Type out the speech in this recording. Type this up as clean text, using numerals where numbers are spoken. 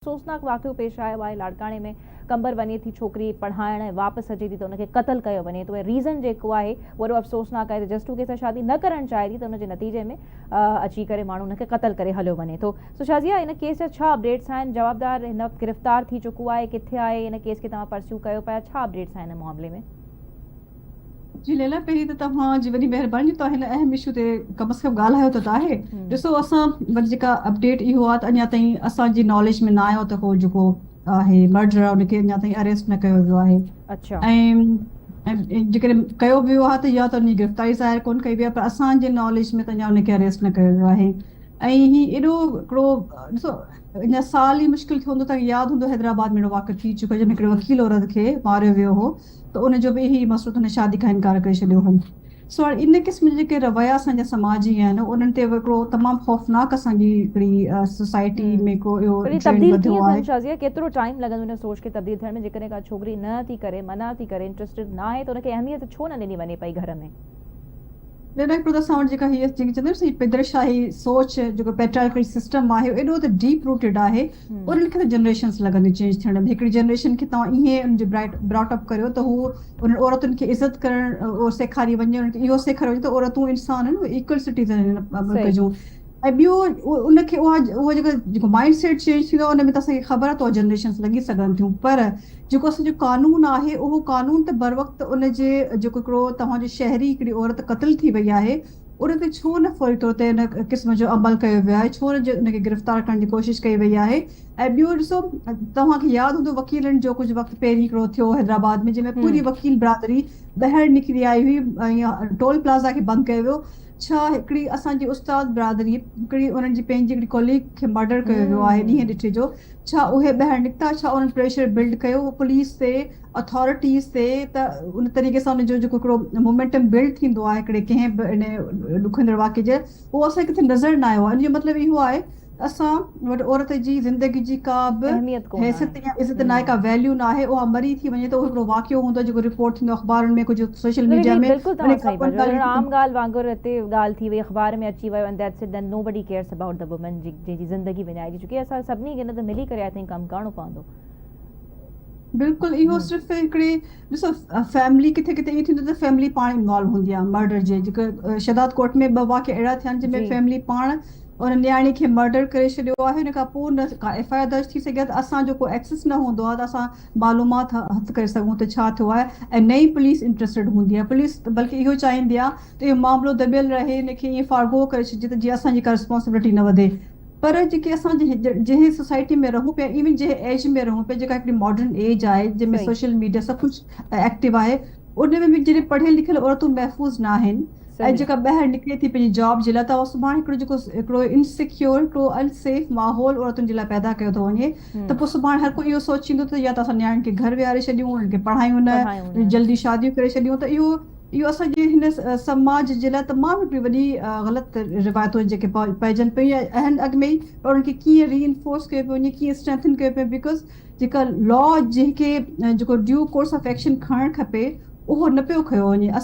अफ़सोसनाक वाक़ियो पेश आयो आहे लाड़काणे में कंबर वञे थी छोकिरी पढ़ाइण ऐं वापसि अचे थी त उनखे क़त्ल कयो वञे थो ऐं रीज़न जेको आहे उहो अफ़सोसनाक आहे त जस्ट कंहिं सां शादी न करणु चाहे थी त उनजे नतीजे में अची करे माण्हू उनखे क़त्ल करे हलियो वञे थो। सो शाज़िया, इन केस जा छा अपडेट्स आहिनि? जवाबदार हिन वक़्तु गिरफ़्तार थी चुको आहे, किथे आहे? इन केस खे तव्हां परस्यू कयो पिया, छा अपडेट्स आहिनि हिन मामले में? जी लैला, पहिरीं त तव्हांजी वॾी महिरबानी, तव्हां हिन अहम इशू ते कम से कम ॻाल्हायो त आहे। ॾिसो, असां वटि जेका अपडेट इहो आहे त अञा ताईं असांजी नॉलेज में न आयो त उहो जेको आहे मर्डर आहे उनखे अञा ताईं अरेस्ट न कयो वियो आहे। अच्छा। ऐं जेकॾहिं कयो वियो आहे त या त उनजी गिरफ़्तारी ज़ाहिर कोन कई वई आहे, पर असांजे नॉलेज में त अञा उनखे अरेस्ट न कयो वियो आहे। ऐं हीउ एॾो हिकिड़ो ॾिसो, अञा साल ई मुश्किल थियो हूंदो, तव्हांखे यादि हूंदो हैदराबाद में अहिड़ो वाक़ियो थी चुको आहे जंहिंमें हिकिड़े वकील औरत खे मारियो वियो हो, त उनजो बि इहे मसइलो हुन शादी खां इनकार करे छॾियो हो। सो हाणे इन क़िस्म जे जेके रवैया असांजा समाजी आहिनि उन्हनि ते हिकिड़ो तमामु ख़ौफ़नाक असांजी हिकिड़ी सोसाइटी में को इहो पर ट्रेंड तब्दील वधियो कीअं आहे। थियनि शाज़िया? केतिरो टाइम लॻंदो हिन सोच खे तब्दील थियण में? जेकॾहिं का छोकिरी न थी करे, मना थी करे, इंट्रस्टेड न आहे, त उनखे अहमियत छो न ॾिनी वञे पई घर में? हिकिड़ो त असां वटि जेका हीअ जेकी चवंदासीं पिदरशाही सोच, जेको पेट्रियार्कल सिस्टम आहे, एॾो त डीप रूटेड आहे। उन्हनि खे त जनरेशन्स लॻंदी चेंज थियण में। हिकिड़ी जनरेशन खे तव्हां ईअं उनजी ब्रॉटअप करियो त हू उन औरतुनि खे इज़त करणु सेखारी वञे, उनखे इहो सेखारियो वञे त औरतूं इंसान आहिनि, इक्वल सिटीज़न आहिनि मुल्क जूं। ऐं ॿियो उनखे उहो जेको माइंड सेट चेंज थींदो आहे उन में त असांखे ख़बर आहे त जनरेशन्स लॻी सघनि थियूं, पर जेको असांजो कानून आहे उहो कानून त बर वक़्तु उनजे जेको हिकिड़ो तव्हांजो शहरी हिकिड़ी औरत क़त्ल थी वई आहे उन ते छो न फौरी तौर ते इन क़िस्म जो अमल कयो वियो आहे, छो न उनखे गिरफ़्तार करण जी कोशिशि कई वई आहे। ऐं ॿियो ॾिसो, तव्हांखे यादि हूंदो वकीलनि जो कुझु वक़्तु पहिरीं हिकिड़ो थियो हैदराबाद में, जंहिंमें पूरी वकील बिरादरी ॿाहिरि निकिरी आई हुई ऐं टोल प्लाज़ा खे बंदि कयो वियो। छा हिकिड़ी असांजी उस्ताद बिरादरी हिकिड़ी उन्हनि जी पंहिंजी हिकिड़ी कोलीग खे मर्डर कयो वियो आहे ॾींहं ॾिठे जो, छा उहे ॿाहिरि निकिता? छा उन्हनि प्रेशर बिल्ड कयो पुलिस ते, अथॉरिटीज़ ते, त उन तरीक़े सां उनजो जेको हिकिड़ो मोमेंटम बिल्ड थींदो आहे हिकिड़े कंहिं बि इन ॾुखंदड़ वाक़े जे, उहो असांखे किथे नज़र न आयो आहे। उनजो मतिलबु इहो आहे असां वटि औरत जी ज़िंदगी जी का बि हैसियत या इज़त न आहे, का वैल्यू न आहे। उहा मरी थी वञे त उहो हिकिड़ो वाक़ियो हूंदो जेको रिपोर्ट थींदो अख़बारुनि में, कुझु सोशल मीडिया में। बिल्कुलु तव्हां सही था चओ। आम ॻाल्हि वांगुरु हिते ॻाल्हि थी वई, अख़बार में अची वियो, and that's it, then nobody cares about the woman जंहिंजी ज़िंदगी विञाइजी चुकी आहे। असां सभिनी खे न त मिली करे आई थिंक कमु करणो पवंदो। बिल्कुलु, इहो सिर्फ़ु हिकिड़ी ॾिसो, फैमिली किथे किथे ईअं थींदो त फैमिली पाण इन्वॉल्व हूंदी आहे मर्डर जे। जेके शदाद कोर्ट में ॿ वाक़िया अहिड़ा थिया आहिनि जंहिंमें फैमिली पाण उन न्याणी खे मर्डर करे छॾियो आहे। हुन खां पोइ न का FIR दर्ज थी सघे त असांजो को एक्सेस न हूंदो आहे त असां मालूमात हथु करे सघूं त छा थियो आहे। ऐं नई पुलिस इंट्रस्टेड हूंदी आहे, पुलिस बल्कि इहो चाहींदी आहे त इहो मामिलो दॿियल रहे, हिनखे ईअं फारगो करे छॾिजे त जीअं असांजी का रिस्पॉन्सिबिलिटी न वधे। पर जेके असां जंहिं सोसाइटी में रहूं पिया, इवन जंहिं एज में रहूं पिया, जेका हिकिड़ी मॉडर्न एज आहे जंहिंमें सोशल मीडिया सभु कुझु एक्टिव आहे, उनमें बि जॾहिं पढ़ियल लिखियल औरतूं महफ़ूज़ न आहिनि ऐं जेका ॿाहिरि निकिरे थी पंहिंजी जॉब जे लाइ, त सुभाणे हिकिड़ो जेको हिकिड़ो इनसिक्योर, हिकिड़ो अनसेफ माहौल औरतुनि जे लाइ पैदा कयो थो वञे, त पोइ सुभाणे हर कोई इहो सोचींदो त या त असां न्याणियुनि खे घर विहारे छॾियूं, उन्हनि खे पढ़ायूं न, जल्दी शादियूं करे छॾियूं। त इहो असांजे हिन समाज जे लाइ तमामु हिकिड़ी वॾी ग़लति रिवायतूं जेके पइजनि पियूं आहिनि अॻु में ई, पर उन्हनि खे कीअं रीइंफोर्स कयो पियो वञे, कीअं स्ट्रेंथन कयो पियो, बिकॉज़ जेका लॉ जंहिंखे जेको ड्यू कोर्स ऑफ एक्शन खणणु खपे उहो न पियो खयो वञे।